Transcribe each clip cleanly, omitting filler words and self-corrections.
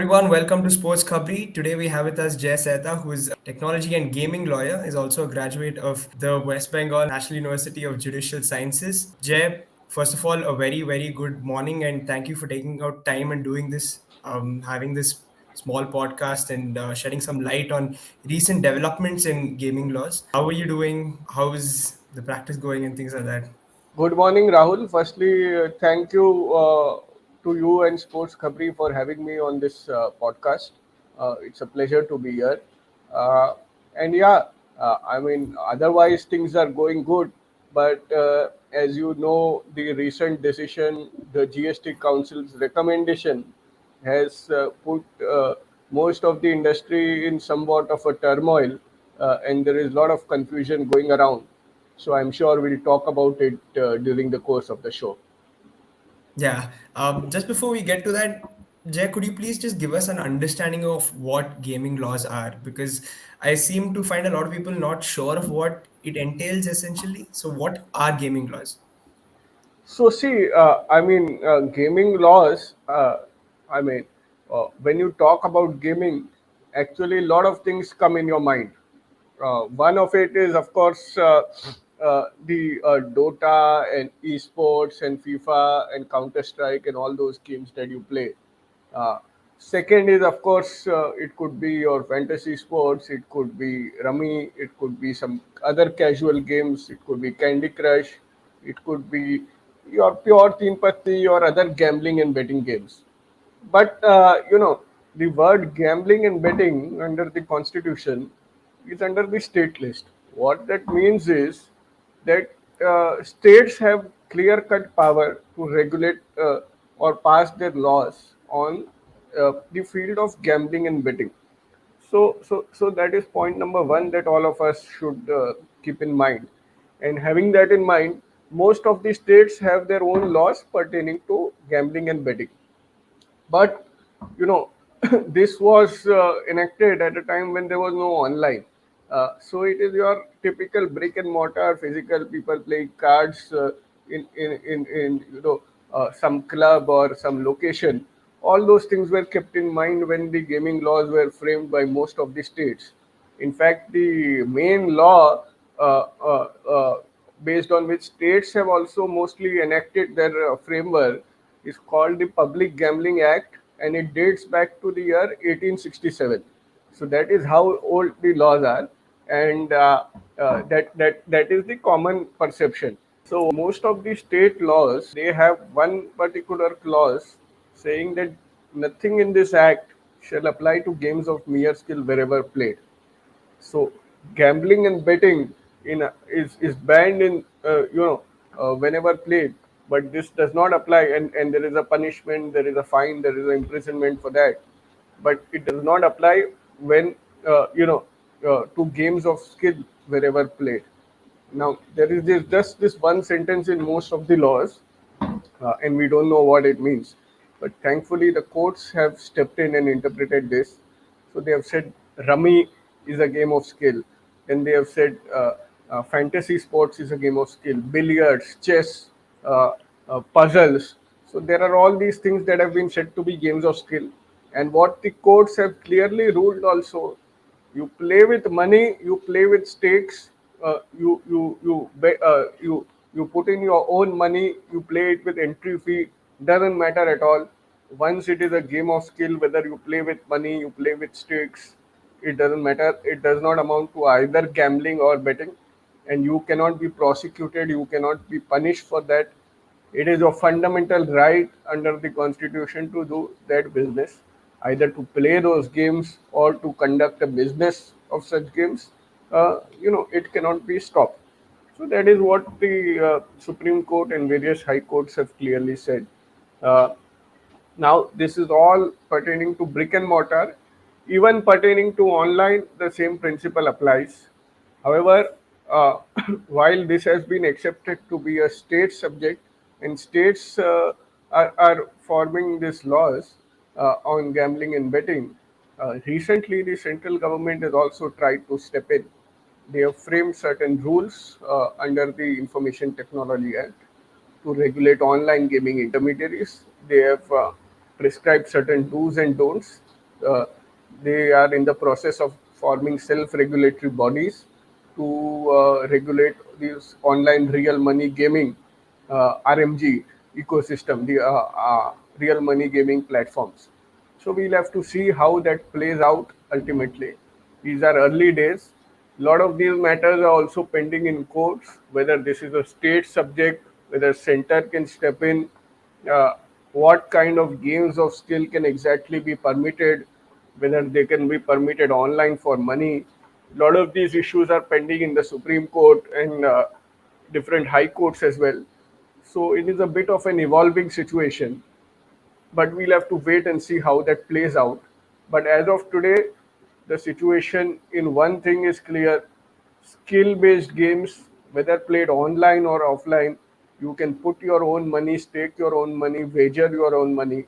everyone, welcome to SportsKhabri. Today we have with us Jay Sayta, who is a technology and gaming lawyer, is also a graduate of the West Bengal National University of Judicial Sciences. Jay, first of all, a very good morning and thank you for taking out time and doing this, having this small podcast and shedding some light on recent developments in gaming laws. How are you doing? How is the practice going and things like that? Good morning, Rahul. Firstly, thank you to you and Sports Khabri for having me on this podcast. It's a pleasure to be here. Uh, and yeah, otherwise things are going good. But as you know, the recent decision, the GST Council's recommendation, has put most of the industry in somewhat of a turmoil, and there is a lot of confusion going around. So I'm sure we'll talk about it during the course of the show. Yeah. Just before we get to that, Jay, could you please just give us an understanding of what gaming laws are? Because I seem to find a lot of people not sure of what it entails essentially. So, what are gaming laws? So see, gaming laws. When you talk about gaming, actually a lot of things come in your mind. One of it is, of course, the Dota and esports and FIFA and Counter Strike and all those games that you play. Uh, Second is, of course, it could be your fantasy sports, it could be Rummy, it could be some other casual games, it could be Candy Crush, it could be your pure Teen Patti or other gambling and betting games. But the word gambling and betting under the constitution is under the state list. What that means is that states have clear cut power to regulate or pass their laws on the field of gambling and betting. So that is point number one that all of us should keep in mind. And having that in mind, most of the states have their own laws pertaining to gambling and betting. But you know, this was enacted at a time when there was no online. So it is your typical brick and mortar physical people playing cards in some club or some location. All those things were kept in mind when the gaming laws were framed by most of the states. In fact, the main law based on which states have also mostly enacted their framework is called the Public Gambling Act, and it dates back to the year 1867. So that is how old the laws are, and that is the common perception. So most of the state laws, they have one particular clause saying that nothing in this act shall apply to games of mere skill wherever played. So gambling and betting is banned in whenever played, but this does not apply, and there is a punishment, there is a fine, there is an imprisonment for that, but it does not apply when to games of skill wherever played. Now there is just this one sentence in most of the laws, and we don't know what it means. But thankfully, the courts have stepped in and interpreted this. So they have said rummy is a game of skill. Then they have said fantasy sports is a game of skill. Billiards, chess, puzzles. So there are all these things that have been said to be games of skill. And what the courts have clearly ruled also, you play with money, you play with stakes, you put in your own money, you play it with entry fee, doesn't matter at all. Once it is a game of skill, whether you play with money, you play with stakes, it doesn't matter. It does not amount to either gambling or betting, and you cannot be prosecuted, you cannot be punished for that. It is a fundamental right under the constitution to do that business, either to play those games or to conduct a business of such games. It cannot be stopped. So that is what the Supreme Court and various high courts have clearly said. Uh, Now, this is all pertaining to brick and mortar. Even pertaining to online, the same principle applies. However, uh, while this has been accepted to be a state subject, and states are forming these laws on gambling and betting, recently the central government has also tried to step in. They have framed certain rules under the Information Technology Act to regulate online gaming intermediaries. They have prescribed certain do's and don'ts. uh, they are in the process of forming self-regulatory bodies to regulate these online real money gaming RMG ecosystem, the real money gaming platforms. So we'll have to see how that plays out ultimately. These are early days. A lot of these matters are also pending in courts, whether this is a state subject, whether center can step in, uh, what kind of games of skill can exactly be permitted, whether they can be permitted online for money. A lot of these issues are pending in the Supreme Court and different high courts as well. So it is a bit of an evolving situation, but we'll have to wait and see how that plays out. But as of today, the situation in one thing is clear: skill based games, whether played online or offline, you can put your own money, stake your own money, wager your own money,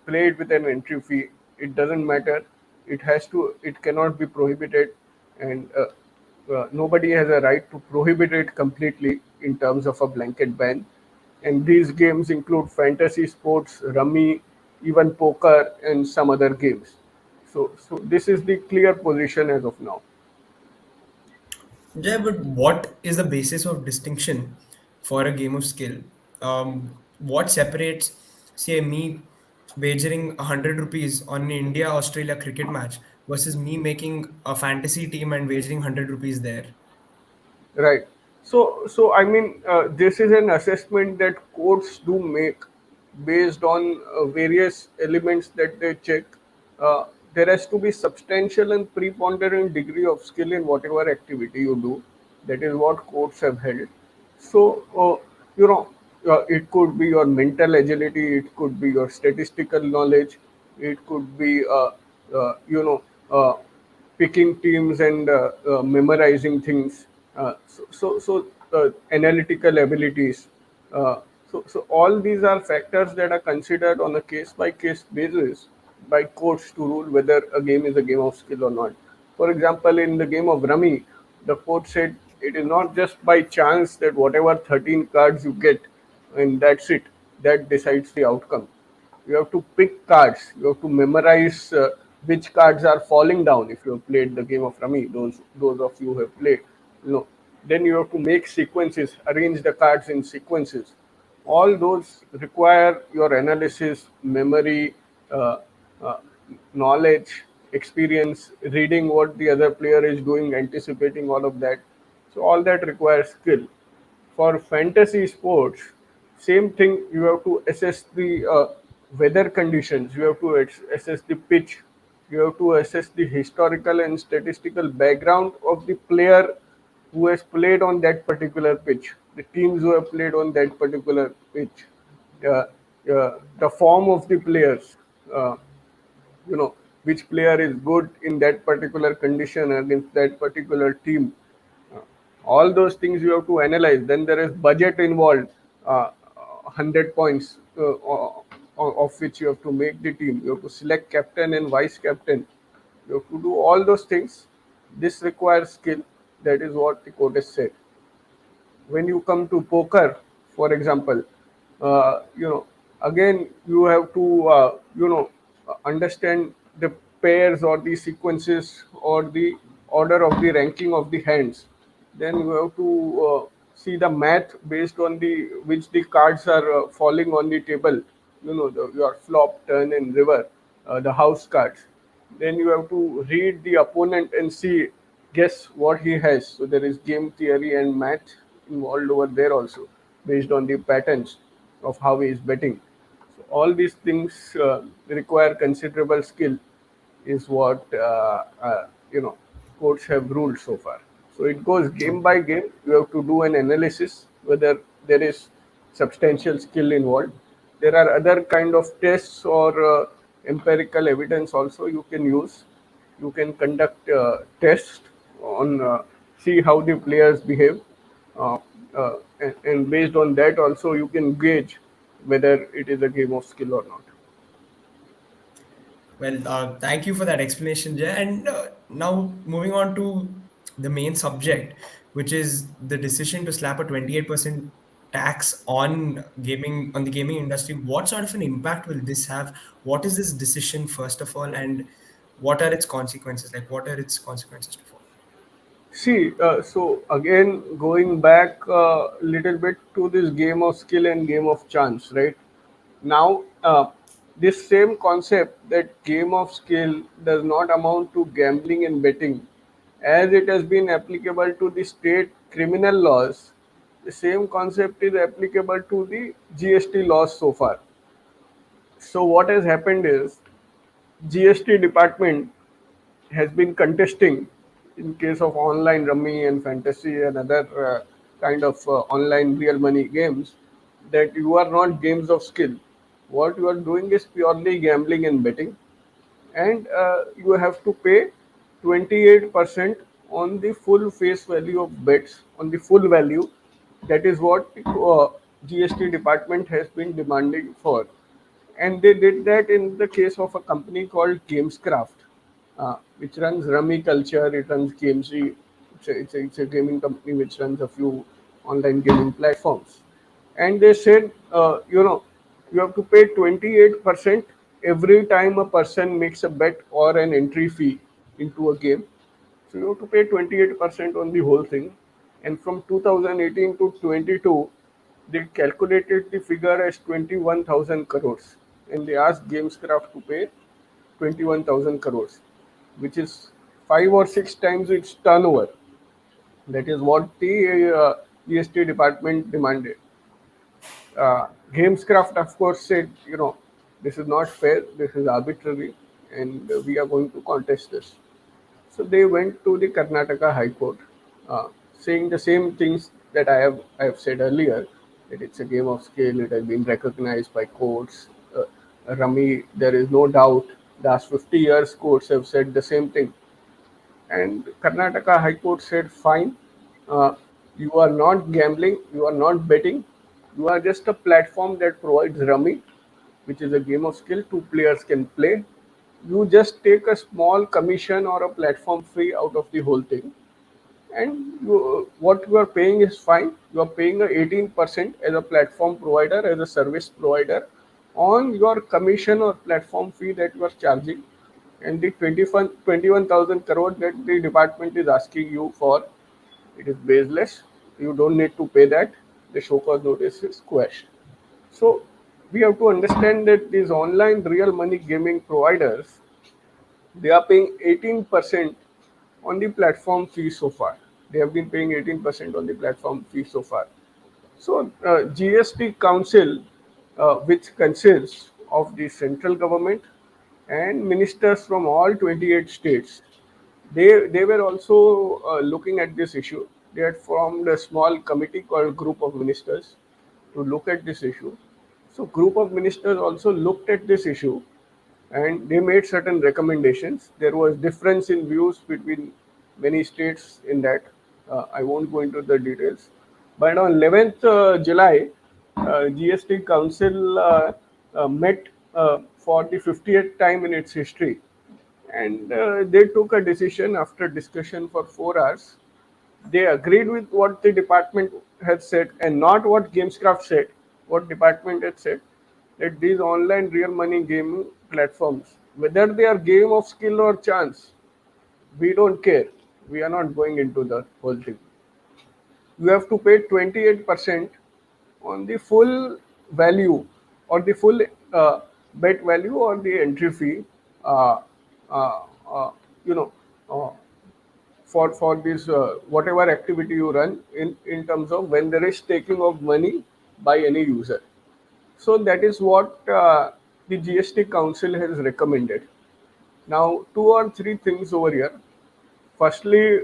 play it with an entry fee. It doesn't matter. It cannot be prohibited, and nobody has a right to prohibit it completely in terms of a blanket ban. And these games include fantasy sports, rummy, even poker, and some other games. So this is the clear position as of now. Yeah, but what is the basis of distinction for a game of skill? What separates, say, me wagering 100 rupees on an India Australia cricket match versus me making a fantasy team and wagering 100 rupees there? Right. So I mean, this is an assessment that courts do make based on various elements that they check. Uh, there has to be substantial and preponderant degree of skill in whatever activity you do. That is what courts have held. So, you know, it could be your mental agility, it could be your statistical knowledge, it could be, picking teams and memorizing things. Analytical abilities. Uh, so all these are factors that are considered on a case by case basis by courts to rule whether a game is a game of skill or not. For example, in the game of Rummy, the court said it is not just by chance that whatever 13 cards you get and that's it, that decides the outcome. You have to pick cards. You have to memorize which cards are falling down. If you have played the game of Rummy, those of you who have played, you know, then you have to make sequences, arrange the cards in sequences. All those require your analysis, memory, uh, uh, knowledge, experience, reading what the other player is doing, anticipating all of that. So all that requires skill. For fantasy sports, same thing. You have to assess the weather conditions. You have to assess the pitch. You have to assess the historical and statistical background of the player who has played on that particular pitch, the teams who have played on that particular pitch, uh, the form of the players. Uh, you know which player is good in that particular condition against that particular team. Uh, all those things you have to analyze. Then there is budget involved. 100 points of which you have to make the team. You have to select captain and vice captain. You have to do all those things. This requires skill. That is what the court has said. When you come to poker, for example, again you have to understand the pairs or the sequences or the order of the ranking of the hands. Then you have to see the math based on the which the cards are falling on the table. Your flop, turn, and river, the house cards. Then you have to read the opponent and see, guess what he has. So there is game theory and math involved over there also, based on the patterns of how he is betting. So all these things require considerable skill, is what courts have ruled so far. So it goes game by game. You have to do an analysis whether there is substantial skill involved. There are other kind of tests or empirical evidence also you can use. You can conduct tests on see how the players behave, uh, and based on that also you can gauge whether it is a game of skill or not. Well, thank you for that explanation, Jay. And now moving on to the main subject, which is the decision to slap a 28% tax on gaming, on the gaming industry, what sort of an impact will this have? What is this decision, first of all, and what are its consequences? Like, what are its consequences to follow? See, so again, going back a little bit to this game of skill and game of chance, right? Now, this same concept, that game of skill does not amount to gambling and betting, as it has been applicable to the state criminal laws. The same concept is applicable to the GST laws so far. So what has happened is GST department has been contesting in case of online rummy and fantasy and other kind of online real money games, that you are not games of skill. What you are doing is purely gambling and betting, and you have to pay 28% on the full face value of bets, on the full value. That is what GST department has been demanding for. And they did that in the case of a company called Gamescraft, which runs Rummy Culture. It runs GameC. It's a gaming company which runs a few online gaming platforms. And they said, you have to pay 28% every time a person makes a bet or an entry fee into a game. So you have to pay 28% on the whole thing. And from 2018 to 22, they calculated the figure as 21,000 crores. And they asked Gamescraft to pay 21,000 crores, which is 5 or 6 times its turnover. That is what the GST department demanded. Gamescraft, of course, said, this is not fair, this is arbitrary, and we are going to contest this. So they went to the Karnataka High Court, saying the same things that I have said earlier, that it's a game of skill. It has been recognized by courts. Rummy, there is no doubt. Last 50 years, courts have said the same thing. And Karnataka High Court said, fine, uh, you are not gambling, you are not betting, you are just a platform that provides rummy, which is a game of skill. Two players can play. You just take a small commission or a platform fee out of the whole thing, and what you are paying is fine. You are paying a 18% as a platform provider, as a service provider, on your commission or platform fee that you are charging. And the 21,000 crore that the department is asking you for, it is baseless. You don't need to pay that. The show cause notice is quashed. So we have to understand that these online real money gaming providers, they are paying 18% on the platform fee so far. They have been paying 18% on the platform fee so far. So GST Council, which consists of the central government and ministers from all 28 states, they were also looking at this issue. They had formed a small committee called Group of Ministers to look at this issue. So group of ministers also looked at this issue, and they made certain recommendations. There was difference in views between many states in that. I won't go into the details. But on 11th July, GST Council met for the 50th time in its history, and they took a decision after discussion for 4 hours. They agreed with what the department had said and not what Gamescraft said. What department had said, that these online real money gaming platforms, whether they are game of skill or chance, we don't care. We are not going into the whole thing. You have to pay 28% on the full value, or the full bet value, or the entry fee, uh, uh, uh, you know, uh, for this whatever activity you run, in terms of when there is taking of money by any user. So that is what the GST Council has recommended. Now, two or three things over here. Firstly,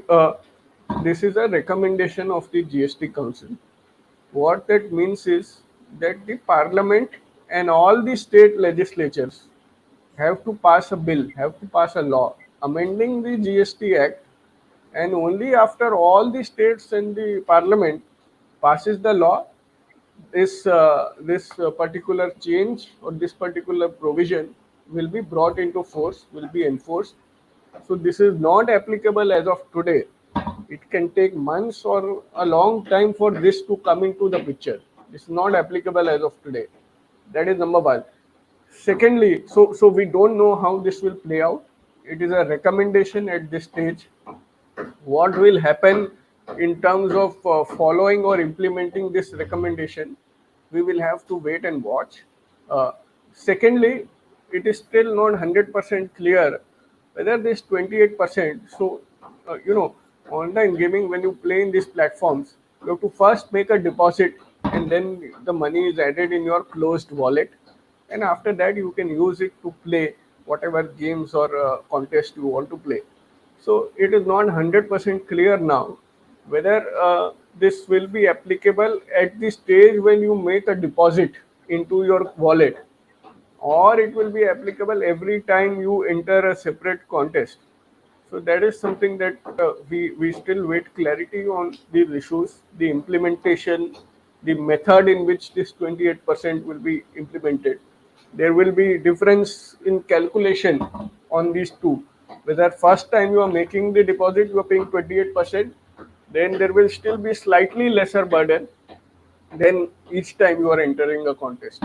this is a recommendation of the GST Council. What that means is that the Parliament and all the state legislatures have to pass a bill, have to pass a law amending the GST Act, and only after all the states and the Parliament passes the law, this particular change or this particular provision will be brought into force, will be enforced. So this is not applicable as of today. It can take months or a long time for this to come into the picture. It's not applicable as of today. That is number one. Secondly, so we don't know how this will play out. It is a recommendation at this stage. What will happen in terms of following or implementing this recommendation, we will have to wait and watch. uh, Secondly, it is still not 100% clear whether this 28%, so online gaming, when you play in these platforms, you have to first make a deposit, and then the money is added in your closed wallet, and after that you can use it to play whatever games or contest you want to play. So it is not 100% clear now whether this will be applicable at the stage when you make a deposit into your wallet, or it will be applicable every time you enter a separate contest. So that is something that we still wait clarity on these issues, the implementation, the method in which this 28% will be implemented. There will be difference in calculation on these two. Whether first time you are making the deposit, you are paying 28%, then there will still be slightly lesser burden than each time you are entering a contest.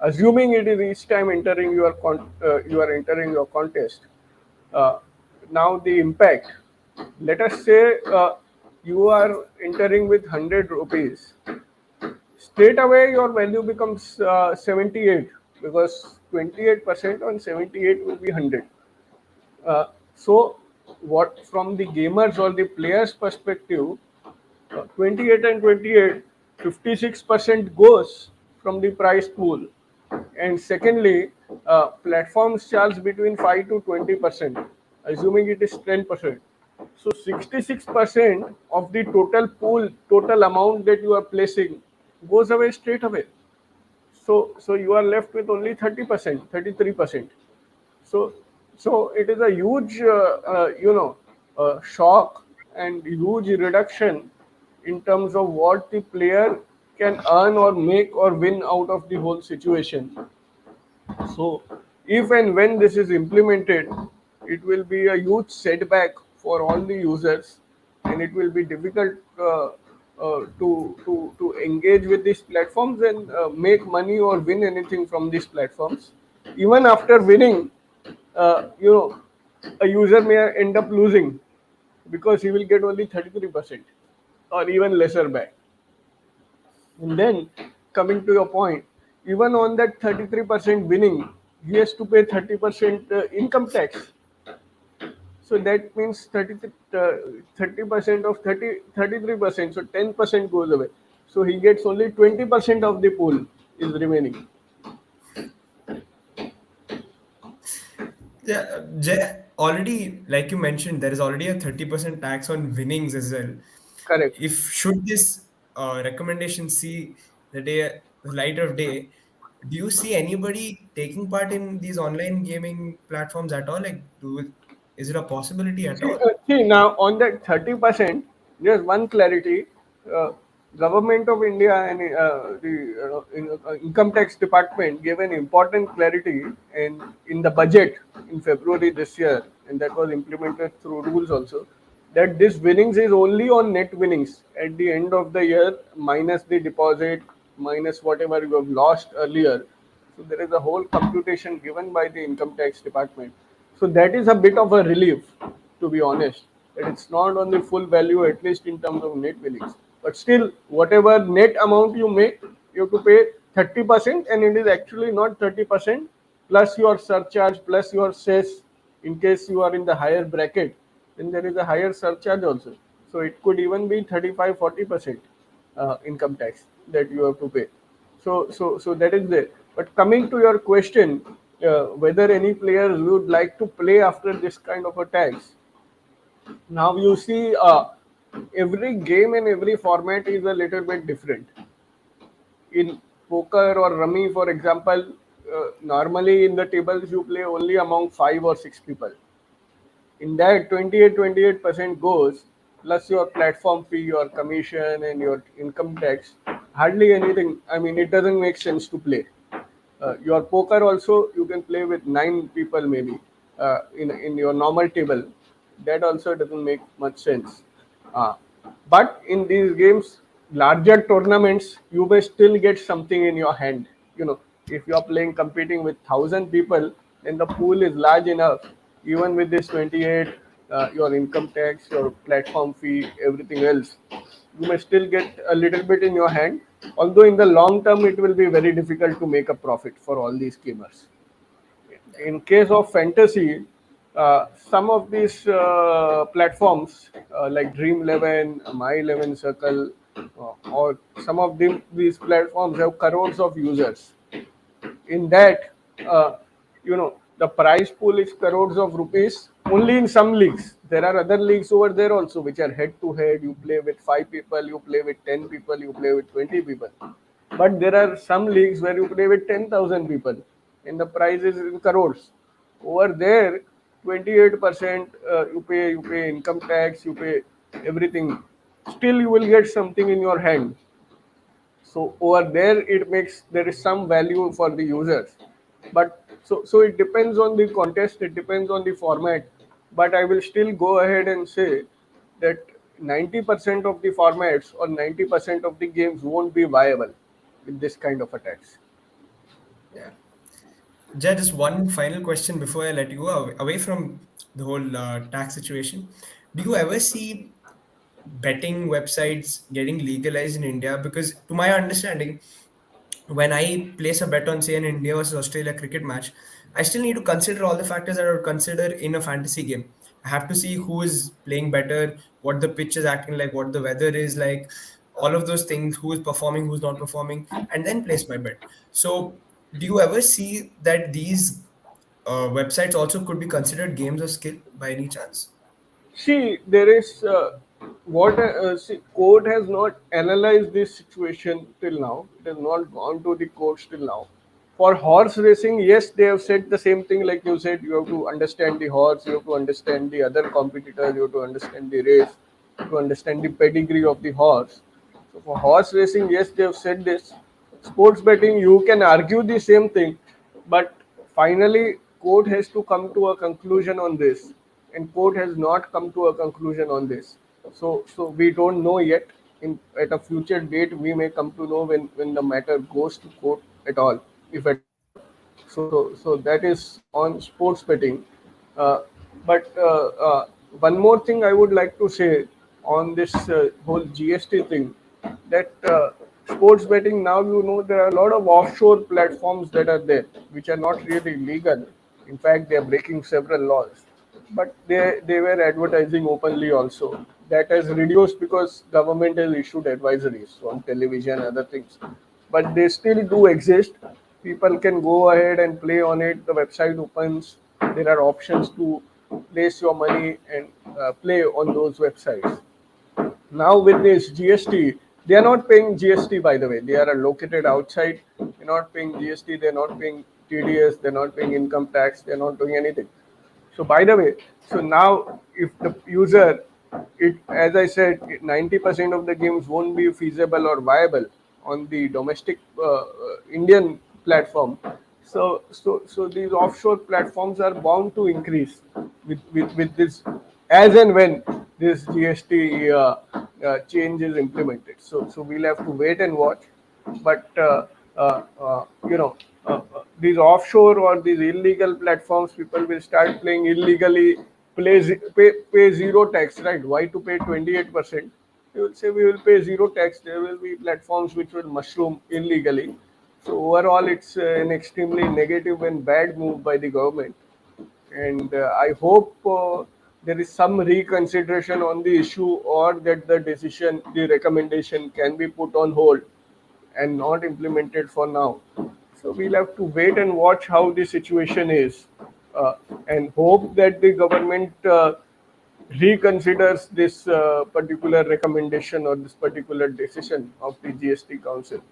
Assuming it is each time entering you are entering your contest, uh, now the impact. Let us say you are entering with 100 rupees. Straight away, your value becomes 78, because 28% on 78 will be 100. So, what from the gamers or the players' perspective, 28 and 28, 56% goes from the price pool. And secondly, platforms charge between 5 to 20%, assuming it is 10%. So 66% of the total pool, total amount that you are placing goes away straight away. So you are left with only 30%, 33%. So so it is a huge shock and huge reduction in terms of what the player can earn or make or win out of the whole situation. So, if and when this is implemented, it will be a huge setback for all the users, and it will be difficult to engage with these platforms and make money or win anything from these platforms. Even after winning, uh, you know, a user may end up losing because he will get only 33% or even lesser back. And then, coming to your point, even on that 33% winning, he has to pay 30% income tax. So that means 30% of 33%. So 10% goes away. So he gets only 20% of the pool is remaining. Yeah, already, like you mentioned, there is already a 30% tax on winnings as well. Correct. If should this recommendation see the light of day, do you see anybody taking part in these online gaming platforms at all? Is it a possibility at all? See now on that 30%, there's one clarity. Uh, Government of India and the income tax department gave an important clarity in the budget in February this year, and that was implemented through rules also. That this winnings is only on net winnings at the end of the year, minus the deposit, minus whatever you have lost earlier. So there is a whole computation given by the income tax department. So that is a bit of a relief, to be honest. That it's not on the full value, at least in terms of net winnings. But still, whatever net amount you make, you have to pay 30%, and it is actually not 30% plus your surcharge plus your cess. In case you are in the higher bracket, then there is a higher surcharge also. So it could even be 35-40% income tax that you have to pay. So that is there. But coming to your question, whether any players would like to play after this kind of a tax, now you see, every game and every format is a little bit different. In poker or rummy, for example, normally in the tables you play only among 5 or 6 people. In that 28% goes plus your platform fee, your commission, and your income tax. Hardly anything. I mean, it doesn't make sense to play. Your poker also you can play with 9 people maybe in your normal table. That also doesn't make much sense. Uh, but in these games, larger tournaments, you may still get something in your hand. You know, if you are playing competing with 1,000 people, then the pool is large enough. Even with this 28, your income tax, your platform fee, everything else, you may still get a little bit in your hand. Although in the long term, it will be very difficult to make a profit for all these gamers. In case of fantasy, some of these platforms like Dream 11, My 11 Circle, or some of these platforms have crores of users. In that, uh, the prize pool is crores of rupees only in some leagues. There are other leagues over there also which are head to head. You play with 5 people, you play with 10 people, you play with 20 people. But there are some leagues where you play with 10,000 people and the prize is in crores. Over there, 28% you pay income tax, you pay everything. Still, you will get something in your hand. So over there, it makes there is some value for the users. But so it depends on the contest, it depends on the format. But I will still go ahead and say that 90% of the formats or 90% of the games won't be viable with this kind of attacks. Yeah. Jay, just one final question before I let you go, away from the whole tax situation. Do you ever see betting websites getting legalized in India? Because, to my understanding, when I place a bet on, say, an India versus Australia cricket match, I still need to consider all the factors that I would consider in a fantasy game. I have to see who is playing better, what the pitch is acting like, what the weather is like, all of those things, who is performing, who's not performing, and then place my bet. So, do you ever see that these websites also could be considered games of skill by any chance? See, there is what see, court has not analyzed this situation till now. It has not gone to the courts till now. For horse racing, yes, they have said the same thing. Like you said, you have to understand the horse, you have to understand the other competitor, you have to understand the race, to understand the pedigree of the horse. So for horse racing, yes, they have said this. Sports betting, you can argue the same thing, but finally, court has to come to a conclusion on this, and court has not come to a conclusion on this. So we don't know yet. At a future date, we may come to know when the matter goes to court at all, if at all. So that is on sports betting. Uh, but one more thing I would like to say on this whole GST thing, that sports betting now, there are a lot of offshore platforms that are there which are not really legal. In fact, they are breaking several laws, but they were advertising openly also. That has reduced because government has issued advisories on television, other things, but they still do exist. People can go ahead and play on it. The website opens. There are options to place your money and play on those websites. Now with this GST, they are not paying GST, by the way. They are located outside. They're not paying GST. They're not paying TDS. They're not paying income tax. They're not doing anything. So by the way, so now if the user, it as I said, 90% of the games won't be feasible or viable on the domestic Indian platform. So these offshore platforms are bound to increase with this, as and when this GST change is implemented. So we'll have to wait and watch. But uh, uh, you know these offshore or these illegal platforms, people will start playing illegally, pay zero tax, right? Why to pay 28%? They will say we will pay zero tax. There will be platforms which will mushroom illegally. So overall, it's an extremely negative and bad move by the government, and I hope there is some reconsideration on the issue, or that the decision, the recommendation can be put on hold and not implemented for now. So we'll have to wait and watch how the situation is, uh, and hope that the government reconsiders this particular recommendation or this particular decision of the GST Council.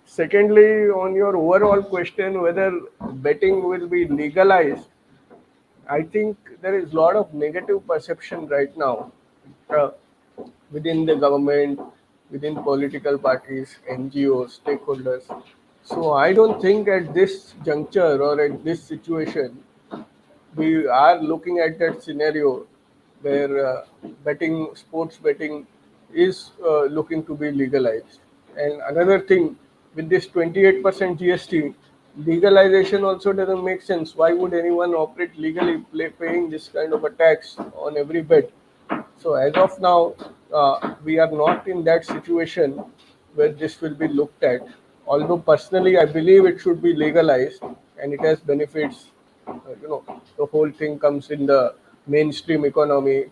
Secondly, on your overall question whether betting will be legalized, I think there is a lot of negative perception right now, uh, within the government, within political parties, NGOs, stakeholders. So I don't think at this juncture or at this situation we are looking at that scenario where betting, sports betting is looking to be legalized. And another thing, with this 28% GST, legalization also doesn't make sense. Why would anyone operate legally, paying this kind of a tax on every bet? So as of now, we are not in that situation where this will be looked at. Although personally, I believe it should be legalized, and it has benefits. The whole thing comes in the mainstream economy.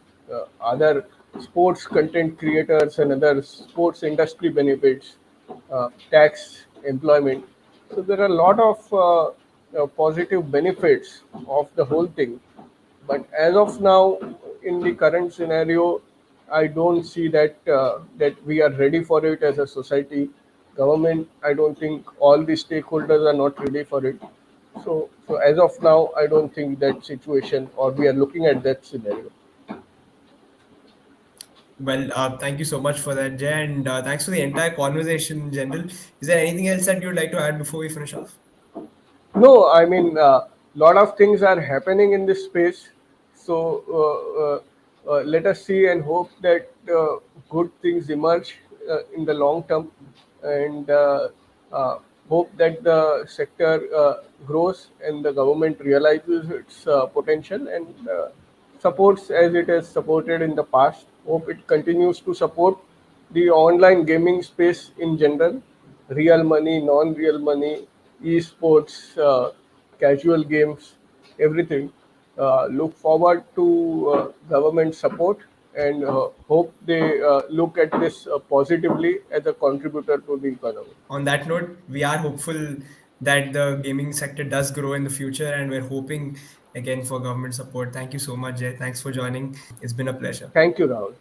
Other sports content creators and other sports industry benefits, tax, employment. So there are a lot of positive benefits of the whole thing, but as of now, in the current scenario, I don't see that we are ready for it as a society. Government, I don't think all the stakeholders are not ready for it. So as of now, I don't think that situation, or we are looking at that scenario. Well, thank you so much for that, Jay, and thanks for the entire conversation in general. Is there anything else that you'd like to add before we finish off? No, I mean, lot of things are happening in this space. So let us see and hope that good things emerge in the long term, and uh, hope that the sector grows and the government realizes its potential and supports as it has supported in the past. Hope it continues to support the online gaming space in general, real money, non-real money, esports, casual games, everything. Look forward to government support and hope they look at this positively as a contributor to the economy. On that note, we are hopeful that the gaming sector does grow in the future, and we're hoping again for government support. Thank you so much, Jay. Thanks for joining. It's been a pleasure. Thank you, Rahul.